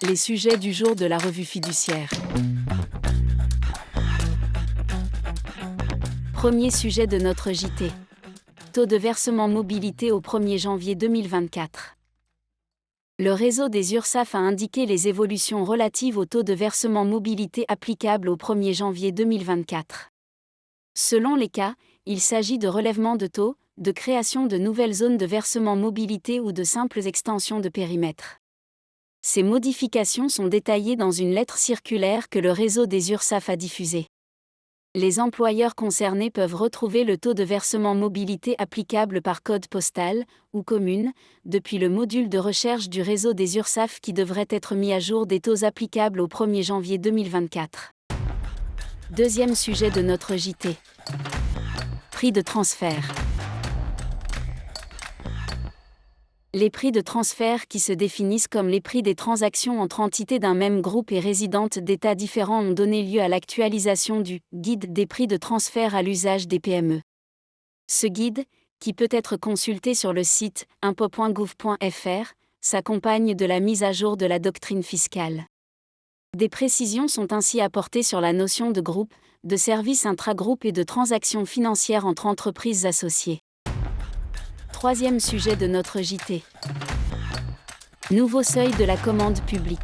Les sujets du jour de la revue fiduciaire. Premier sujet de notre JT. Taux de versement mobilité au 1er janvier 2024. Le réseau des URSSAF a indiqué les évolutions relatives au taux de versement mobilité applicable au 1er janvier 2024. Selon les cas, il s'agit de relèvement de taux, de création de nouvelles zones de versement mobilité ou de simples extensions de périmètre. Ces modifications sont détaillées dans une lettre circulaire que le réseau des URSSAF a diffusée. Les employeurs concernés peuvent retrouver le taux de versement mobilité applicable par code postal ou commune depuis le module de recherche du réseau des URSSAF qui devrait être mis à jour des taux applicables au 1er janvier 2024. Deuxième sujet de notre JT. Prix de transfert. Les prix de transfert qui se définissent comme les prix des transactions entre entités d'un même groupe et résidentes d'États différents ont donné lieu à l'actualisation du « Guide des prix de transfert à l'usage des PME ». Ce guide, qui peut être consulté sur le site impots.gouv.fr, s'accompagne de la mise à jour de la doctrine fiscale. Des précisions sont ainsi apportées sur la notion de groupe, de services intra-groupe et de transactions financières entre entreprises associées. Troisième sujet de notre JT. Nouveau seuil de la commande publique.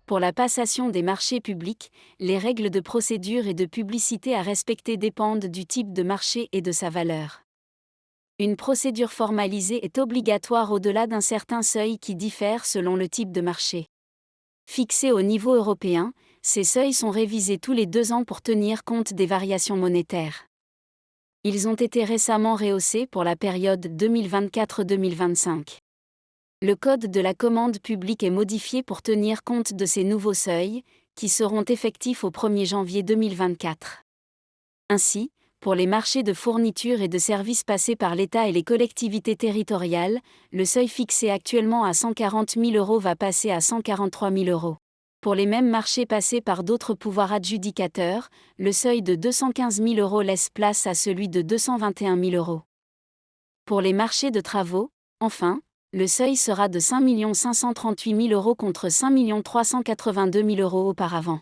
Pour la passation des marchés publics, les règles de procédure et de publicité à respecter dépendent du type de marché et de sa valeur. Une procédure formalisée est obligatoire au-delà d'un certain seuil qui diffère selon le type de marché. Fixés au niveau européen, ces seuils sont révisés tous les 2 ans pour tenir compte des variations monétaires. Ils ont été récemment rehaussés pour la période 2024-2025. Le code de la commande publique est modifié pour tenir compte de ces nouveaux seuils, qui seront effectifs au 1er janvier 2024. Ainsi, pour les marchés de fournitures et de services passés par l'État et les collectivités territoriales, le seuil fixé actuellement à 140 000 € va passer à 143 000 €. Pour les mêmes marchés passés par d'autres pouvoirs adjudicateurs, le seuil de 215 000 € laisse place à celui de 221 000 €. Pour les marchés de travaux, enfin, le seuil sera de 5 538 000 € contre 5 382 000 € auparavant.